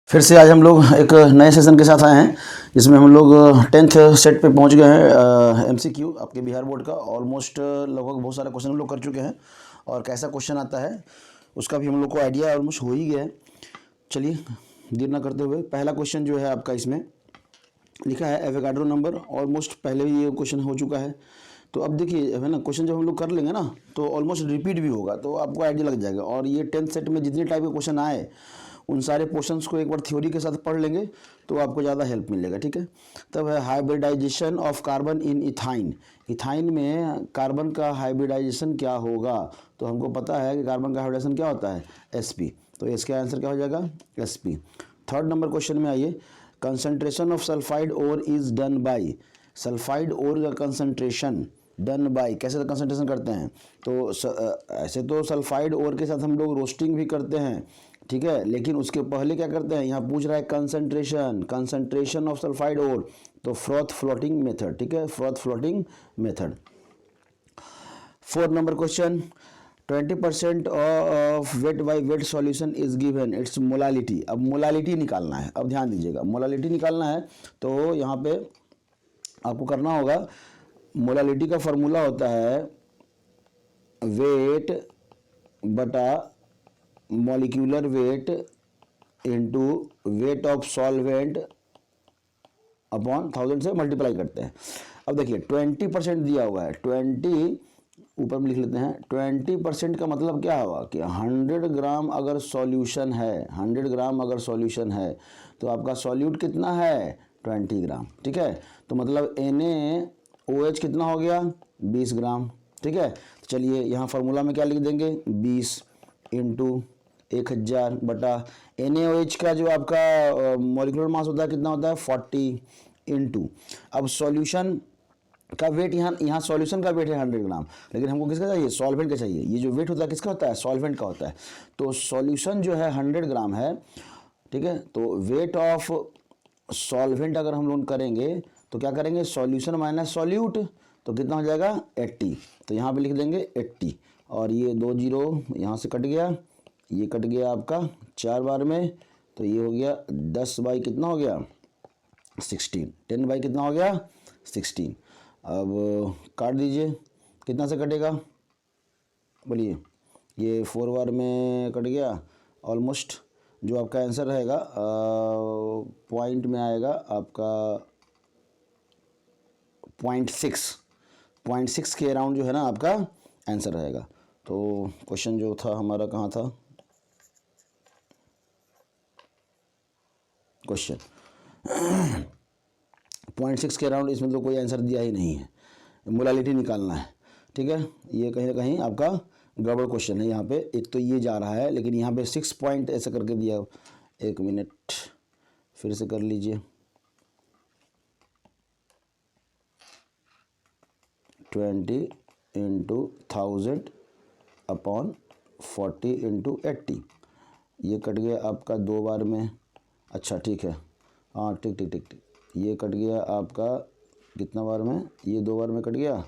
फिर से आज हम लोग एक नए सेशन के साथ आए हैं जिसमें हम लोग 10th सेट पे पहुंच गए हैं। एमसीक्यू आपके बिहार बोर्ड का ऑलमोस्ट लगभग बहुत सारा क्वेश्चन हम लोग कर चुके हैं और कैसा क्वेश्चन आता है उसका भी हम लोग को आइडिया ऑलमोस्ट हो ही गया है। चलिए देर ना करते हुए पहला क्वेश्चन जो है आपका इसमें लिखा है एवोगाड्रो नंबर। ऑलमोस्ट पहले भी ये क्वेश्चन हो चुका है, तो अब देखिए है ना, क्वेश्चन जब हम लोग कर लेंगे ना तो ऑलमोस्ट रिपीट भी होगा तो आपको आइडिया लग जाएगा। और ये 10th सेट में जितने टाइप के क्वेश्चन आए उन सारे पोर्शंस को एक बार थ्योरी के साथ पढ़ लेंगे तो आपको ज़्यादा हेल्प मिलेगा। ठीक है, तब है hybridization of carbon in ethyne. Ethyne में कार्बन का हाइब्रिडाइजेशन क्या होगा, तो हमको पता है कि कार्बन का हाइब्रिडाइजेशन क्या होता है sp, तो इसका आंसर क्या हो जाएगा sp। थर्ड नंबर क्वेश्चन में आइए, concentration of sulphide ore is done by. Sulphide ore का कंसंट्रेशन डन बाई, कैसे कंसंट्रेशन करते हैं, तो ऐसे तो सल्फाइड ओर के साथ हम लोग रोस्टिंग भी करते हैं, ठीक है, लेकिन उसके पहले क्या करते हैं, यहाँ पूछ रहा है कंसंट्रेशन ऑफ सल्फाइड ओर, तो फ्रॉथ फ्लोटिंग मेथड। ठीक है, froth floating method. Fourth number question, 20% of weight by wait solution is given it's molality. अब मोलालिटी निकालना है, अब ध्यान दीजिएगा मोलालिटी निकालना है तो यहाँ पे आपको करना होगा, मोलालिटी का फॉर्मूला होता है वेट बटा molecular weight into weight of solvent upon 1000 से मल्टीप्लाई करते हैं। अब देखिए 20% दिया हुआ है, 20 ऊपर में लिख लेते हैं, 20% का मतलब क्या हुआ कि 100 ग्राम अगर सॉल्यूशन है, 100 ग्राम अगर सॉल्यूशन है तो आपका सॉल्यूट कितना है 20 ग्राम। ठीक है, तो मतलब NaOH कितना हो गया 20 ग्राम। ठीक है, तो चलिए यहाँ फार्मूला में क्या लिख देंगे 20 इंटू 1000 बटा NaOH का जो आपका मॉलिक्यूलर मास होता है कितना होता है 40 इंटू, अब सॉल्यूशन का वेट, यहाँ सॉल्यूशन का वेट है 100 ग्राम, लेकिन हमको किसका चाहिए सॉल्वेंट का चाहिए। ये जो वेट होता है किसका होता है सॉल्वेंट का होता है, तो सॉल्यूशन जो है 100 ग्राम है। ठीक है, तो वेट ऑफ सॉल्वेंट अगर हम लोग करेंगे तो क्या करेंगे सॉल्यूशन माइनस सॉल्यूट, तो कितना हो जाएगा 80, तो यहाँ पे लिख देंगे 80 और ये 2 जीरो यहाँ से कट गया, ये कट गया आपका 4 बार में, तो ये हो गया 10 बाई कितना हो गया 16, 10 बाई कितना हो गया 16। अब काट दीजिए, कितना से कटेगा बोलिए, ये 4 बार में कट गया। ऑलमोस्ट जो आपका आंसर रहेगा पॉइंट में आएगा आपका 0.6 के अराउंड जो है ना आपका आंसर रहेगा। तो क्वेश्चन जो था हमारा कहाँ था, क्वेश्चन 0.6 के अराउंड, इसमें तो कोई आंसर दिया ही नहीं है, मोलालिटी निकालना है। ठीक है, ये कहीं ना कहीं आपका गड़बड़ क्वेश्चन है, यहाँ पे एक तो ये जा रहा है लेकिन यहाँ पे 6 पॉइंट ऐसे करके दिया। एक मिनट फिर से कर लीजिए, 20 इंटू 1000 अपॉन 40 इंटू 80, ये कट गया आपका 2 बार में। अच्छा ठीक है, हाँ ठीक ठीक ठीक ठीक, ये कट गया आपका कितना बार में, ये 2 बार में कट गया,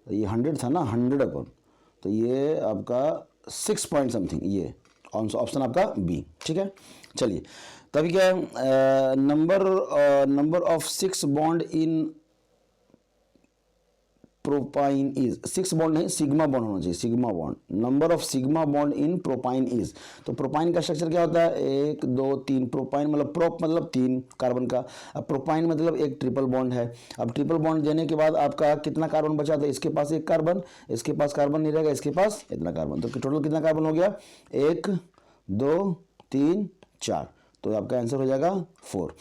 ये 100 था ना 100 अपॉन, तो ये आपका 6 पॉइंट समथिंग, ये ऑप्शन आपका बी। ठीक है, चलिए तभी क्या है, number of 6 bond in propyne is, 6 bond नहीं सिग्मा बॉन्ड होना चाहिए, sigma bond, number of sigma bond in propyne is. तो प्रोपाइन का स्ट्रक्चर क्या होता है 1 2 3, प्रोपाइन मतलब प्रोप मतलब 3 कार्बन का, अब प्रोपाइन मतलब एक ट्रिपल बॉन्ड है। अब ट्रिपल बॉन्ड देने के बाद आपका कितना कार्बन बचा, तो इसके पास एक कार्बन, इसके पास कार्बन नहीं रहेगा, इसके पास इतना कार्बन, तो टोटल कितना कार्बन हो गया 1 2 3 4, तो आपका आंसर हो जाएगा 4।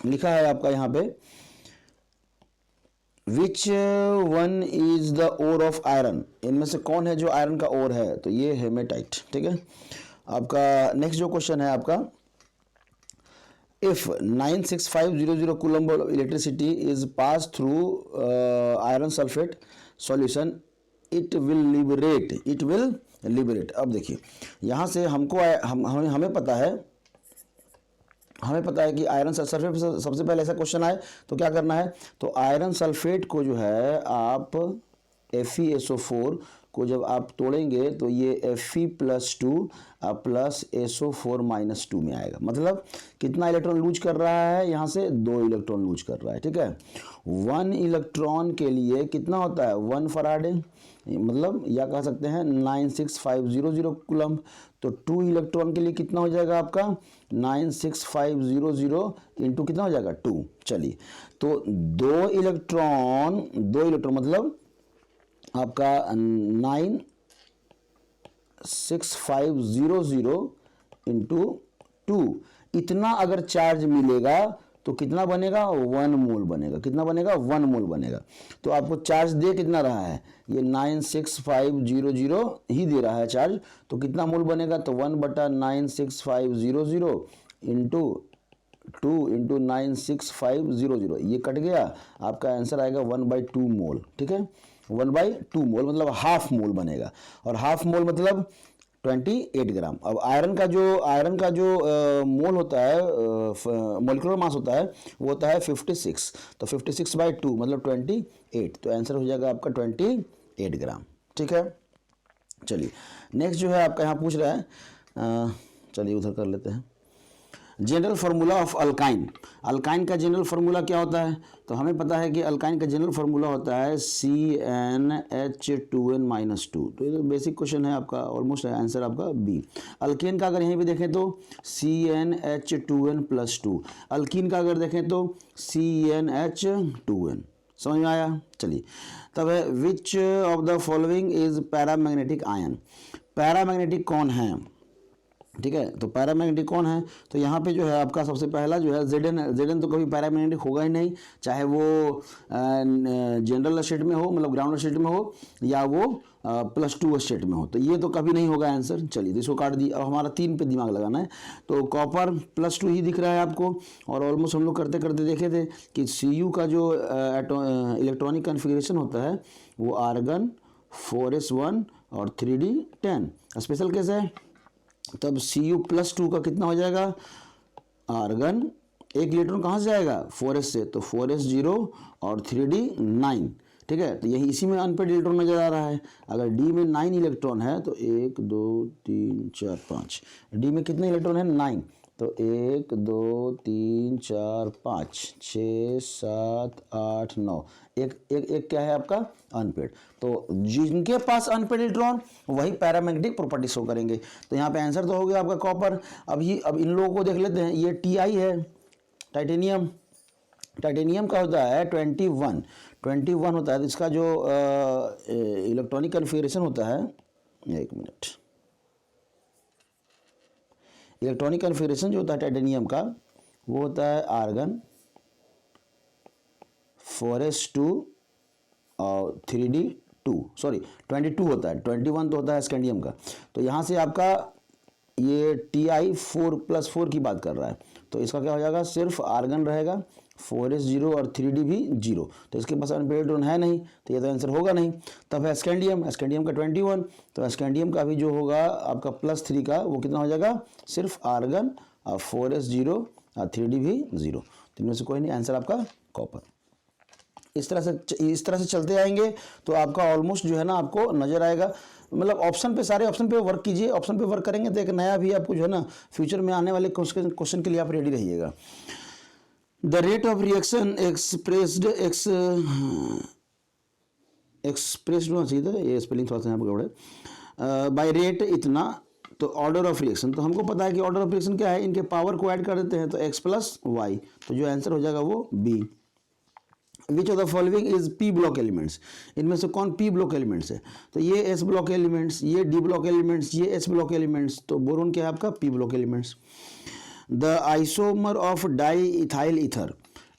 लिखा है आपका यहाँ पे which one is the ore of iron, इनमें से कौन है जो आयरन का ओर है, तो ये हेमेटाइट। ठीक है, आपका नेक्स्ट जो क्वेश्चन है आपका, if 96500 coulomb of electricity is pass through iron sulphate solution it will liberate. अब देखिए यहाँ से हमको हमें पता है कि आयरन सल्फेट सबसे पहले ऐसा क्वेश्चन आए तो क्या करना है, तो आयरन सल्फेट को जो है आप FeSO4 को जब आप तोड़ेंगे तो ये Fe+2 प्लस SO4-2 में आएगा। मतलब कितना इलेक्ट्रॉन लूज कर रहा है, यहाँ से 2 इलेक्ट्रॉन लूज कर रहा है। ठीक है, 1 इलेक्ट्रॉन के लिए कितना होता है 1 फराडे, मतलब या कह सकते हैं 96500 कूलम। तो 2 इलेक्ट्रॉन के लिए कितना हो जाएगा आपका 96500 इंटू कितना हो जाएगा 2। चलिए, तो 2 इलेक्ट्रॉन मतलब आपका 96500 इंटू 2, इतना अगर चार्ज मिलेगा तो कितना बनेगा 1 मोल बनेगा। कितना बनेगा 1 मोल बनेगा। तो आपको चार्ज दे कितना रहा है, ये 96500 ही दे रहा है चार्ज, तो कितना मोल बनेगा, तो 1/96500 इंटू 2 इंटू 96500, ये कट गया, आपका आंसर आएगा 1/2 मोल। ठीक है, 1/2 मोल मतलब हाफ मोल बनेगा, और हाफ मोल मतलब 28 ग्राम। अब आयरन का जो मोल होता है, मोलिकुलर मास होता है, वो होता है 56, तो 56/2 मतलब 28, तो आंसर हो जाएगा आपका 28 ग्राम। ठीक है, चलिए नेक्स्ट जो है आपका यहाँ पूछ रहा है, चलिए उधर कर लेते हैं। General formula of alkyne. Alkyne का जनरल फार्मूला क्या होता है, तो हमें पता है कि अल्काइन का जनरल फार्मूला होता है CnH2n-2। तो ये तो बेसिक क्वेश्चन है आपका, ऑलमोस्ट आंसर आपका बी। अल्केन का अगर यहीं पे देखें तो CnH2n+2। अल्कीन का अगर देखें तो CnH2n। समझ में आया। चलिए, तब है विच of the following is paramagnetic ion. Paramagnetic कौन है, ठीक है, तो पैरामैग्नेटिक कौन है, तो यहाँ पे जो है आपका सबसे पहला जो है Zn तो कभी पैरामैग्नेटिक होगा ही नहीं, चाहे वो जनरल स्टेट में हो, मतलब ग्राउंड स्टेट में हो, या वो +2 स्टेट में हो, तो ये तो कभी नहीं होगा आंसर। चलिए, तो इसको काट दिया। अब हमारा 3 पे दिमाग लगाना है, तो कॉपर +2 ही दिख रहा है आपको, और ऑलमोस्ट हम लोग करते करते देखे थे कि Cu का जो इलेक्ट्रॉनिक कन्फिग्रेशन होता है वो आर्गन 4s1 और 3d10। स्पेशल केस है, तब Cu+2 का कितना हो जाएगा, आर्गन 1 इलेक्ट्रॉन कहाँ से जाएगा 4s से, तो 4s0 और 3d9। ठीक है, तो यही इसी में अनपेड इलेक्ट्रॉन नजर आ रहा है। अगर D में 9 इलेक्ट्रॉन है तो 1 2 3 4 5, D में कितने इलेक्ट्रॉन है 9, तो 1 2 3 4 5 6 7 8 9, एक क्या है आपका अनपेड। तो जिनके पास अनपेड इलेक्ट्रॉन वही पैरामैग्नेटिक प्रॉपर्टी शो करेंगे। तो यहाँ पे आंसर तो हो गया आपका कॉपर। अब इन लोगों को देख लेते हैं। ये Ti है, टाइटेनियम का होता है 21 होता है, तो इसका जो इलेक्ट्रॉनिक कन्फिगरेशन होता है, एक मिनट, इलेक्ट्रॉनिक कन्फिगरेशन जो होता है टाइटेनियम का वो होता है आर्गन 4s2 और 3d2, सॉरी 22 होता है, 21 तो होता है स्कैंडियम का। तो यहाँ से आपका ये Ti 4+4 की बात कर रहा है, तो इसका क्या हो जाएगा, सिर्फ आर्गन रहेगा, 4s0 और 3d भी 0, तो इसके पास अनपेड इलेक्ट्रॉन है नहीं, तो ये तो आंसर होगा नहीं। तब है स्कैंडियम का 21, तो स्कैंडियम का भी जो होगा आपका +3 का वो कितना हो जाएगा, सिर्फ आर्गन और 4s0 और 3d भी 0, तो इनमें से कोई नहीं, आंसर आपका कॉपर। इस तरह से चलते आएंगे तो आपका ऑलमोस्ट जो है ना आपको नजर आएगा, मतलब ऑप्शन पे, सारे ऑप्शन पे वर्क कीजिए। ऑप्शन पे वर्क करेंगे तो एक नया भी आपको जो है ना फ्यूचर में आने वाले क्वेश्चन के लिए आप रेडी रहिएगा। The rate of reaction expressed होना चाहिए था, ये स्पेलिंग थोड़ा सा यहाँ पर गड़बड़ है, बाय रेट इतना, तो ऑर्डर ऑफ रिएक्शन, तो हमको पता है कि ऑर्डर ऑफ रिएक्शन क्या है, इनके पावर को ऐड कर देते हैं तो x+y, तो जो आंसर हो जाएगा वो B. Which of the following is P block elements, इनमें से कौन पी ब्लॉक एलिमेंट्स है, तो ये एस ब्लॉक एलिमेंट्स, ये डी ब्लॉक एलिमेंट्स, ये एस ब्लॉक एलिमेंट्स, तो बोरोन क्या है आपका P block elements. The isomer of diethyl ether,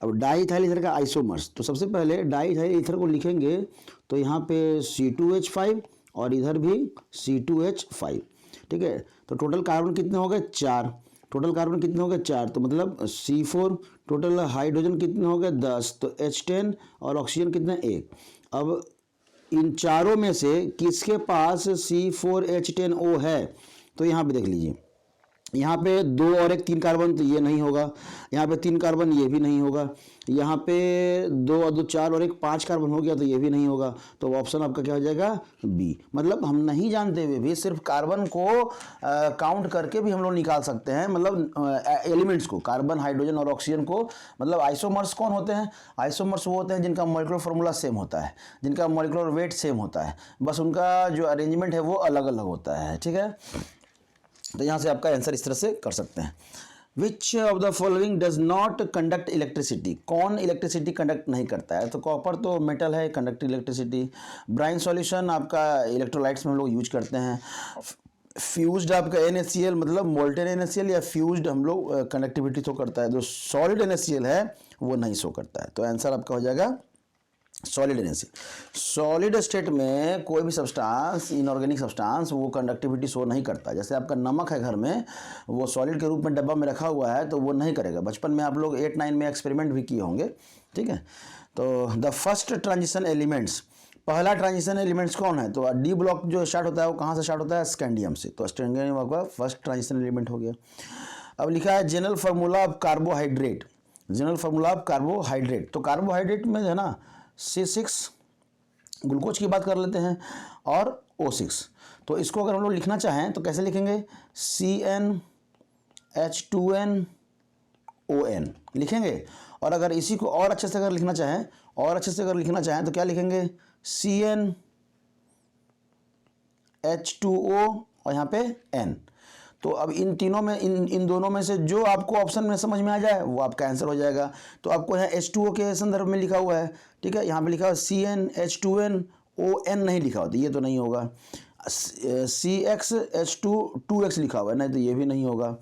अब डाई इथाइल ईथर का आइसोमर्स, तो सबसे पहले डाई इथाइल ईथर को लिखेंगे तो यहाँ पे C2H5 और इधर भी C2H5, ठीक है, तो टोटल कार्बन कितने हो गए 4, टोटल कार्बन कितने हो गए 4, तो मतलब C4, टोटल हाइड्रोजन कितने हो गए 10, तो H10 और ऑक्सीजन कितने 1। अब इन चारों में से किसके पास C4H10O है, तो यहाँ पे देख लीजिए यहाँ पे 2 और 1 3 कार्बन, तो ये नहीं होगा। यहाँ पे 3 कार्बन, ये भी नहीं होगा। यहाँ पे 2 और 2 4 और 1 5 कार्बन हो गया, तो ये भी नहीं होगा। तो ऑप्शन आपका क्या हो जाएगा, बी। मतलब हम नहीं जानते हुए भी सिर्फ कार्बन को काउंट करके भी हम लोग निकाल सकते हैं, मतलब एलिमेंट्स को, कार्बन, हाइड्रोजन और ऑक्सीजन को। मतलब आइसोमर्स कौन होते हैं, आइसोमर्स वो होते हैं जिनका मॉलिक्यूलर फार्मूला सेम होता है, जिनका मॉलिक्यूलर वेट सेम होता है, बस उनका जो अरेंजमेंट है वो अलग अलग होता है। ठीक है, तो यहाँ से आपका आंसर इस तरह से कर सकते हैं। विच of the following does not conduct electricity, कौन इलेक्ट्रिसिटी कंडक्ट नहीं करता है? तो कॉपर तो मेटल है, कंडक्ट इलेक्ट्रिसिटी। ब्राइन सॉल्यूशन आपका इलेक्ट्रोलाइट्स में हम लोग यूज करते हैं। फ्यूज्ड आपका NaCl, मतलब मोल्टेन NaCl या फ्यूज्ड हम लोग कनेक्टिविटी शो करता है। जो सॉलिड NaCl है वो नहीं शो करता है। तो आंसर आपका हो जाएगा सॉलिड NaCl। सॉलिड स्टेट में कोई भी सब्सटेंस, इनऑर्गेनिक सब्सटेंस, वो कंडक्टिविटी शो नहीं करता। जैसे आपका नमक है घर में, वो सॉलिड के रूप में डब्बा में रखा हुआ है, तो वो नहीं करेगा। बचपन में आप लोग 8-9 में एक्सपेरिमेंट भी किए होंगे। ठीक है, तो द फर्स्ट ट्रांजिशन एलिमेंट्स, पहला ट्रांजिशन एलिमेंट्स कौन है? तो डी ब्लॉक जो स्टार्ट होता है वो कहाँ से स्टार्ट होता है? स्कैंडियम से। तो स्कैंडियम आपका फर्स्ट ट्रांजिशन एलिमेंट हो गया। अब लिखा है general formula of carbohydrate, general formula of carbohydrate. तो कार्बोहाइड्रेट में है ना C6, ग्लूकोज की बात कर लेते हैं, और O6। तो इसको अगर हम लोग लिखना चाहें तो कैसे लिखेंगे? CnH2nOn लिखेंगे। और अगर इसी को और अच्छे से अगर लिखना चाहें, तो क्या लिखेंगे? CnH2O और यहाँ पे N। तो अब इन तीनों में, इन दोनों में से जो आपको ऑप्शन में समझ में आ जाए वो आपका आंसर हो जाएगा। तो आपको यहाँ H2O के संदर्भ में लिखा हुआ है। ठीक है, यहाँ पे लिखा हुआ CnH2nOn नहीं लिखा होता, ये तो नहीं होगा। CxH2 लिखा हुआ है, नहीं तो ये भी नहीं होगा।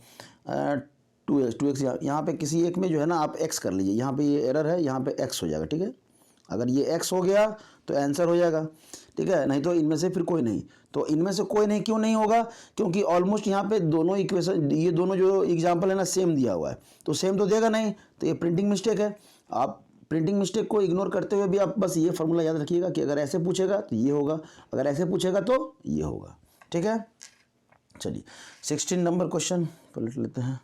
2x यहाँ पे किसी एक में जो है ना आप x कर लीजिए, यहाँ पे ये एरर है, यहाँ पे x हो जाएगा। ठीक है, अगर ये x हो गया तो आंसर हो जाएगा। ठीक है, नहीं तो इनमें से फिर कोई नहीं। तो इनमें से कोई नहीं क्यों नहीं होगा? क्योंकि ऑलमोस्ट यहाँ पे दोनों इक्वेशन, ये दोनों जो एग्जांपल है ना सेम दिया हुआ है, तो सेम तो देगा नहीं, तो ये प्रिंटिंग मिस्टेक है। आप प्रिंटिंग मिस्टेक को इग्नोर करते हुए भी आप बस ये फार्मूला याद रखिएगा कि अगर ऐसे पूछेगा तो ये होगा, अगर ऐसे पूछेगा तो ये होगा। ठीक है, चलिए 16 नंबर क्वेश्चन पलट लेते हैं।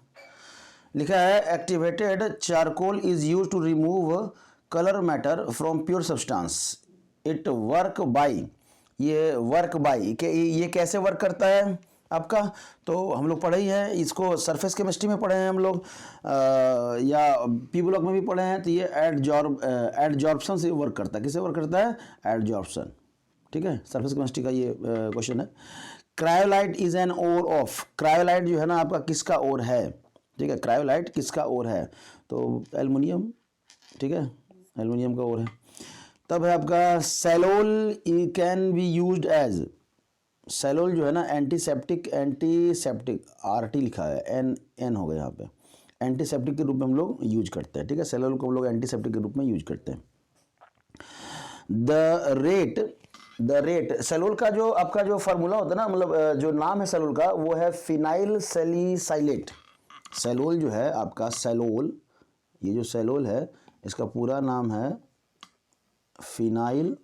लिखा है activated charcoal is use to remove colour matter from pure substance, it work by. ये वर्क बाई के ये कैसे वर्क करता है आपका? तो हम लोग पढ़े ही हैं इसको, सरफेस केमिस्ट्री में पढ़े हैं हम लोग, या पी ब्लॉक में भी पढ़े हैं। तो ये एडजॉर्प्शन से वर्क करता है। किससे वर्क करता है? एडजॉर्प्शन। ठीक है, सरफेस केमिस्ट्री का ये क्वेश्चन है। Cryolite is an ore of, cryolite जो है ना आपका किसका ओर है? ठीक है, क्रायोलाइट किसका ओर है? तो एल्युमिनियम। ठीक है, एल्युमिनियम का ओर है। तब है आपका salol can be used as, salol जो है ना एंटीसेप्टिक RT लिखा है, N हो गया यहाँ पे, एंटीसेप्टिक के रूप में हम लोग यूज करते हैं। ठीक है, सैलोल को हम लोग एंटीसेप्टिक के रूप में यूज करते हैं। द रेट सैलोल का जो आपका जो फार्मूला होता है ना, मतलब जो नाम है सैलोल का, वो है फिनाइल सैलिसाइलेट। सैलोल जो है आपका, सैलोल, ये जो सैलोल है इसका पूरा नाम है फिनाइल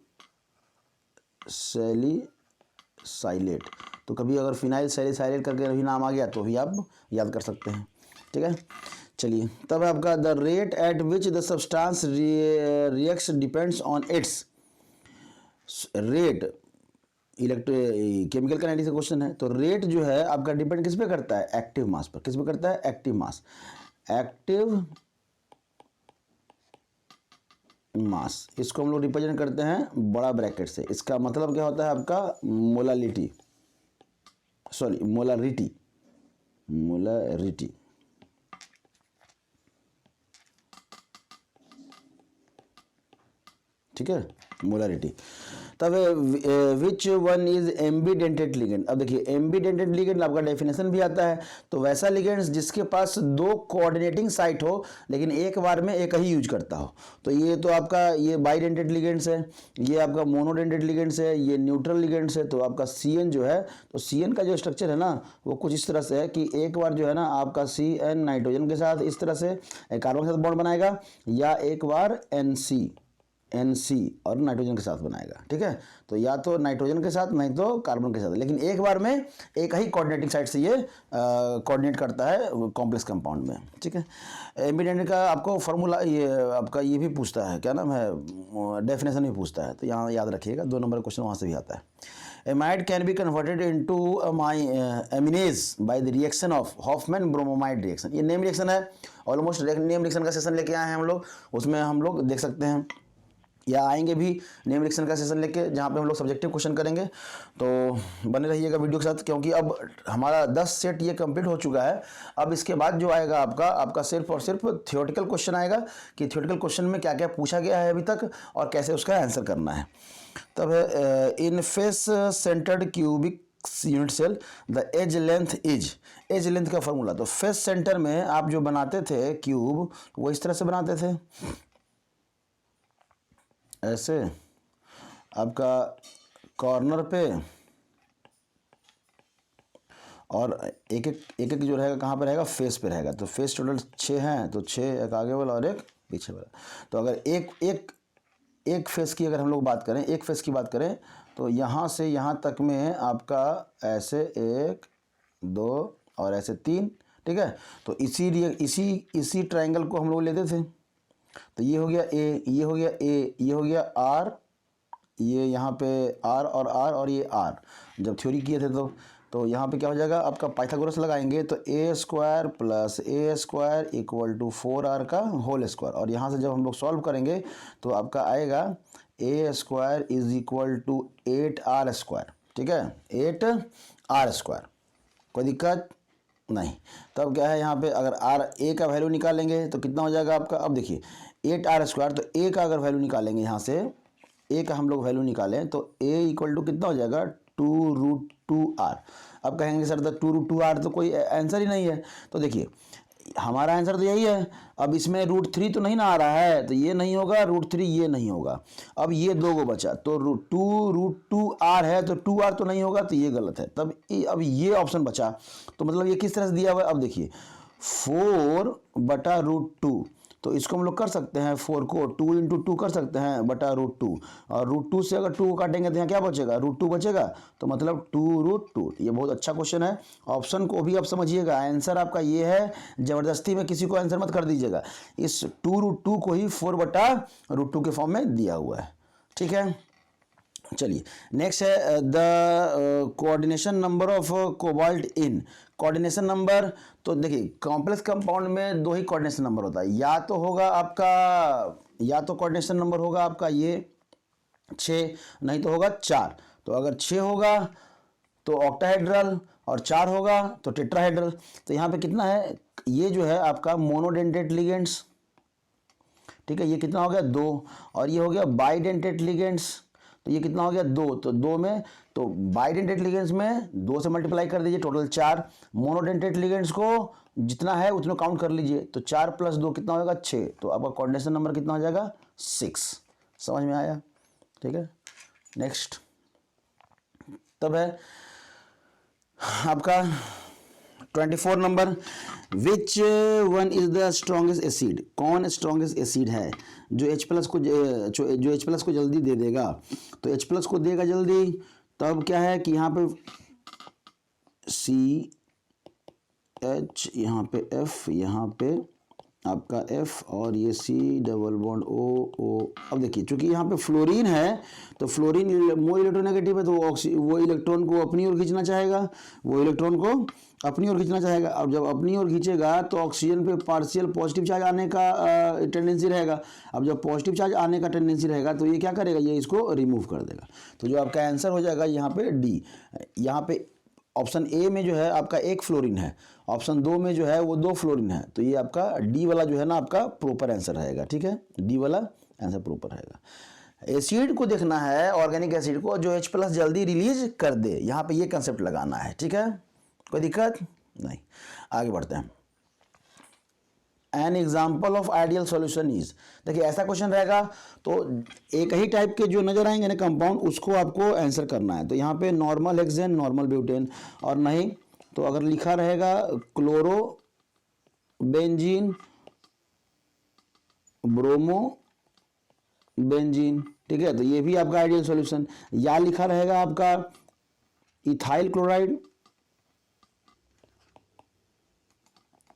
सैलिसाइलेट। तो कभी अगर फिनाइल सैलिसाइलेट करके भी नाम आ गया तो भी आप याद कर सकते हैं। ठीक है, चलिए तब आपका the rate at which the substance reacts depends on it's rate, chemical kinetics का क्वेश्चन है। तो रेट जो है आपका डिपेंड किस पे करता है? एक्टिव मास पर। किस पे करता है? Active mass. एक्टिव मास, इसको हम लोग रिप्रेजेंट करते हैं बड़ा ब्रैकेट से। इसका मतलब क्या होता है आपका? मोलारिटी। ठीक है, मोलारिटी। तब विच वन इज एम्बीडेंटेड लिगेंड। अब देखिए एम्बीडेंटेड लिगेंड आपका डेफिनेशन भी आता है। तो वैसा लिगेंड जिसके पास 2 कोऑर्डिनेटिंग साइट हो लेकिन एक बार में एक ही यूज करता हो। तो ये तो आपका ये बाइडेंटेड लिगेंड्स है, ये आपका मोनोडेंटेड लिगेंड्स है, ये न्यूट्रल लिगेंड्स है। तो आपका CN जो है, तो CN का जो स्ट्रक्चर है ना वो कुछ इस तरह से है कि एक बार जो है ना आपका CN नाइट्रोजन के साथ इस तरह से कार्बन के साथ बॉन्ड बनाएगा, या एक बार NC NC और नाइट्रोजन के साथ बनाएगा, ठीक है। तो या तो नाइट्रोजन के साथ, नहीं तो कार्बन के साथ, लेकिन एक बार में एक ही कोऑर्डिनेटिंग साइड से ये कोऑर्डिनेट करता है कॉम्प्लेक्स कंपाउंड में, ठीक है। एमिडेंट का आपको फार्मूला ये आपका ये भी पूछता है, क्या नाम है, डेफिनेशन भी पूछता है, तो यहाँ याद रखिएगा, 2 नंबर क्वेश्चन वहाँ से भी आता है। Amide can be converted into amines by the reaction of Hofmann bromamide reaction. ये नेम रिएक्शन है, ऑलमोस्ट नेम रिएक्शन का सेशन लेके आए हैं हम लोग, उसमें हम लोग देख सकते हैं, या आएंगे भी नेम रिएक्शन का सेशन लेके, जहाँ पे हम लोग सब्जेक्टिव क्वेश्चन करेंगे। तो बने रहिएगा वीडियो के साथ, क्योंकि अब हमारा 10 सेट ये कंप्लीट हो चुका है। अब इसके बाद जो आएगा आपका सिर्फ और सिर्फ थियोरेटिकल क्वेश्चन आएगा, कि थियोरेटिकल क्वेश्चन में क्या क्या पूछा गया है अभी तक और कैसे उसका आंसर करना है। तब in face centred cubic unit cell the edge length का फॉर्मूला। तो फेस सेंटर में आप जो बनाते थे क्यूब, वो इस तरह से बनाते थे, ऐसे आपका कॉर्नर पे, और एक एक जो रहेगा कहाँ पे रहेगा, फेस पे रहेगा। तो फेस टोटल 6 हैं, तो 6 एक आगे वाला और एक पीछे वाला। तो अगर एक फेस की अगर हम लोग बात करें, एक फेस की बात करें, तो यहाँ से यहाँ तक में आपका ऐसे 1 2 और ऐसे 3, ठीक है। तो इसी ट्रायंगल को हम लोग लेते थे। तो ये हो गया ए, ये हो गया ए, ये हो गया आर, ये यहाँ पे आर और ये आर, जब थ्योरी किए थे तो यहाँ पे क्या हो जाएगा, आपका पाइथागोरस लगाएंगे तो a square plus a square equal to 4r का होल स्क्वायर। और यहाँ से जब हम लोग सॉल्व करेंगे तो आपका आएगा a square is equal to 8r square, ठीक है, 8r स्क्वायर। कोई दिक्कत नहीं। तब क्या है, यहाँ पे अगर आर ए का वैल्यू निकालेंगे तो कितना हो जाएगा आपका, अब देखिए 8r स्क्वायर, तो ए का अगर वैल्यू निकालेंगे, यहाँ से ए का हम लोग वैल्यू निकालें तो a इक्वल टू कितना हो जाएगा, 2√2r। अब कहेंगे सर द 2√2r तो कोई आंसर ही नहीं है। तो देखिए हमारा आंसर तो यही है। अब इसमें √3 तो नहीं ना आ रहा है, तो ये नहीं होगा, √3 ये नहीं होगा। अब ये 2 को बचा, तो 2√2r है, तो 2r तो नहीं होगा, तो ये गलत है। तब अब ये ऑप्शन बचा, तो मतलब ये किस तरह से दिया हुआ है, अब देखिए 4/√2, तो इसको हम लोग कर सकते हैं, 4 को 2 × 2 कर सकते हैं बटा √2, और √2 से अगर 2 को काटेंगे तो यहाँ क्या बचेगा, √2 बचेगा, तो मतलब 2√2। ये बहुत अच्छा क्वेश्चन है। ऑप्शन को भी आप समझिएगा, आंसर आपका ये है, जबरदस्ती में किसी को आंसर मत कर दीजिएगा। इस 2√2 को ही 4/√2 के फॉर्म में दिया हुआ है, ठीक है। चलिए नेक्स्ट है the coordination number of cobalt in. Coordination number, तो देखिए कॉम्प्लेक्स कंपाउंड में 2 ही कोऑर्डिनेशन नंबर होता है, या तो कोऑर्डिनेशन नंबर होगा आपका ये 6, नहीं तो होगा 4। तो अगर 6 होगा तो ऑक्टाहेड्रल और 4 होगा तो टेट्राहेड्रल। तो यहाँ पे कितना है, ये जो है आपका मोनोडेंटेट लिगेंड्स, ठीक है, ये कितना हो गया 2, और ये हो गया बाइडेंटेट लिगेंड्स, तो ये कितना हो गया 2। तो 2 में, तो बाइडेंटेट लिगेंड्स में 2 से मल्टीप्लाई कर दीजिए, टोटल 4। मोनोडेंटेट लिगेंड्स को जितना है उतना काउंट कर लीजिए, तो 4 + 2 कितना हो जाएगा 6। तो आपका कोऑर्डिनेशन नंबर कितना हो जाएगा 6। समझ में आया, ठीक है। नेक्स्ट तब है आपका 24 number, which one is the strongest acid. कौन स्ट्रॉन्गेस्ट एसिड है जो H+ को जल्दी दे देगा। तो H+ को देगा जल्दी, तब क्या है कि यहाँ पे CH, यहाँ पे F, यहाँ पे आपका F, और ये C डबल बॉन्ड O। अब देखिए चूंकि यहाँ पे फ्लोरीन है, तो फ्लोरीन मोर इलेक्ट्रोनेगेटिव है, तो वो इलेक्ट्रॉन को अपनी ओर खींचना चाहेगा, अब जब अपनी ओर खींचेगा तो ऑक्सीजन पे पार्शियल पॉजिटिव चार्ज आने का टेंडेंसी रहेगा। अब जब पॉजिटिव चार्ज आने का टेंडेंसी रहेगा तो ये क्या करेगा, ये इसको रिमूव कर देगा। तो जो आपका आंसर हो जाएगा यहाँ पे डी। यहाँ पे ऑप्शन ए में जो है आपका 1 फ्लोरीन है, ऑप्शन 2 में जो है वो 2 फ्लोरीन है, तो ये आपका डी वाला जो है ना आपका प्रॉपर आंसर रहेगा, ठीक है, डी वाला आंसर प्रॉपर रहेगा। एसिड को देखना है, ऑर्गेनिक एसिड को जो H+ जल्दी रिलीज कर दे, यहाँ पे ये कंसेप्ट लगाना है, ठीक है, कोई दिक्कत नहीं। आगे बढ़ते हैं। An example of ideal solution is, देखिए ऐसा क्वेश्चन रहेगा तो एक ही टाइप के जो नजर आएंगे ना कंपाउंड, उसको आपको आंसर करना है। तो यहाँ पे नॉर्मल हेक्सेन, नॉर्मल ब्यूटेन, और नहीं तो अगर लिखा रहेगा क्लोरो बेंजीन ब्रोमो बेंजीन, ठीक है। तो ये भी आपका आइडियल सॉल्यूशन। या लिखा रहेगा आपका इथाइल क्लोराइड,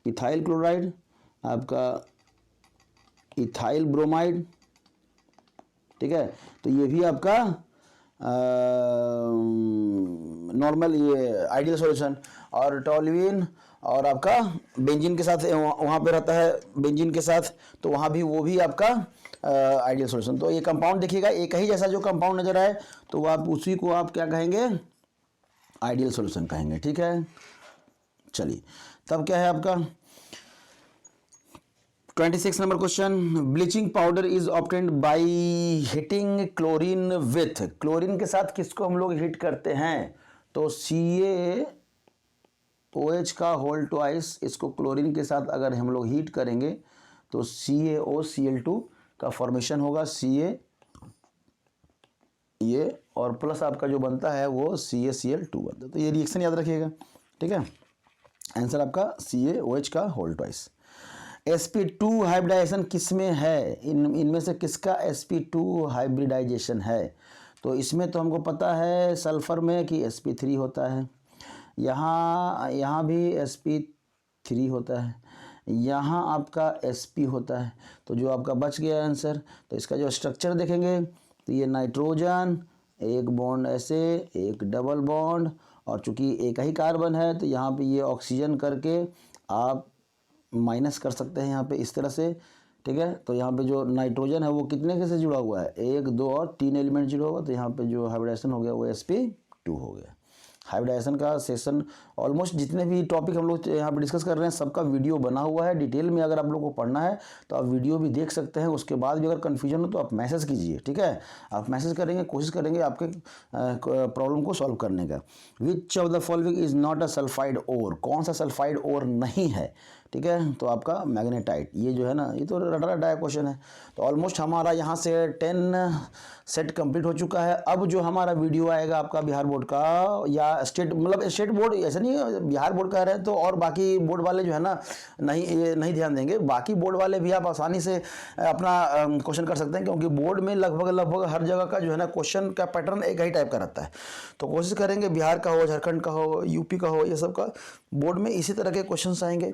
इथाइल क्लोराइड, आपका इथाइल ब्रोमाइड, ठीक है। तो ये भी आपका नॉर्मल ये आइडियल सॉल्यूशन। और टॉल्यूइन और आपका बेंजीन के साथ वहाँ पे रहता है, बेंजीन के साथ, तो वहाँ भी वो भी आपका आइडियल सॉल्यूशन। तो ये कंपाउंड देखिएगा एक ही जैसा जो कंपाउंड नजर आए तो आप उसी को आप क्या कहेंगे, आइडियल सॉल्यूशन कहेंगे, ठीक है। चलिए तब क्या है आपका 26 number question, bleaching powder is obtained by heating chlorine with, chlorine के साथ किसको हम लोग हीट करते हैं, तो CaOH का होल ट्वाइस, इसको क्लोरीन के साथ अगर हम लोग हीट करेंगे तो CaOCl2 का फॉर्मेशन होगा, Ca ये और प्लस आपका जो बनता है वो CaCl2 बनता है। तो ये रिएक्शन याद रखिएगा, ठीक है। आंसर आपका CaOH का होल ट्वाइस। sp2 हाइब्रिडाइजेशन किस में है, इनमें से किसका sp2 हाइब्रिडाइजेशन है, तो इसमें तो हमको पता है सल्फर में कि sp3 होता है, यहाँ भी sp3 होता है, यहाँ आपका sp होता है। तो जो आपका बच गया आंसर, तो इसका जो स्ट्रक्चर देखेंगे तो ये नाइट्रोजन, एक बॉन्ड ऐसे, एक डबल बॉन्ड, और चूंकि एक ही कार्बन है तो यहाँ पे ये ऑक्सीजन करके आप माइनस कर सकते हैं यहाँ पे इस तरह से, ठीक है। तो यहाँ पे जो नाइट्रोजन है वो कितने के से जुड़ा हुआ है, 1 2 और 3 एलिमेंट जुड़ा हुआ, तो यहाँ पे जो हाइब्रिडाइजेशन हो गया वो sp2 हो गया। हाइब्रिडाइजेशन का सेशन ऑलमोस्ट जितने भी टॉपिक हम लोग यहाँ पे डिस्कस कर रहे हैं सबका वीडियो बना हुआ है डिटेल में, अगर आप लोगों को पढ़ना है तो आप वीडियो भी देख सकते हैं। उसके बाद भी अगर कन्फ्यूजन हो तो आप मैसेज कीजिए, ठीक है। आप मैसेज करेंगे, कोशिश करेंगे आपके प्रॉब्लम को सॉल्व करने का। Which of the following is not a sulphide ore, कौन सा सल्फाइड ओर नहीं है, ठीक है। तो आपका मैग्नेटाइट, ये जो है ना ये तो रटा रटा क्वेश्चन है। तो ऑलमोस्ट हमारा यहाँ से 10 सेट कंप्लीट हो चुका है। अब जो हमारा वीडियो आएगा आपका बिहार बोर्ड का या स्टेट, मतलब स्टेट बोर्ड ऐसा नहीं है, बिहार बोर्ड का रहे तो और बाकी बोर्ड वाले जो है ना नहीं ध्यान देंगे, बाकी बोर्ड वाले भी आप आसानी से अपना क्वेश्चन कर सकते हैं, क्योंकि बोर्ड में लगभग हर जगह का जो है ना क्वेश्चन का पैटर्न एक ही टाइप का रहता है। तो कोशिश करेंगे बिहार का हो, झारखंड का हो, यूपी का हो, ये सब का बोर्ड में इसी तरह के क्वेश्चन आएंगे।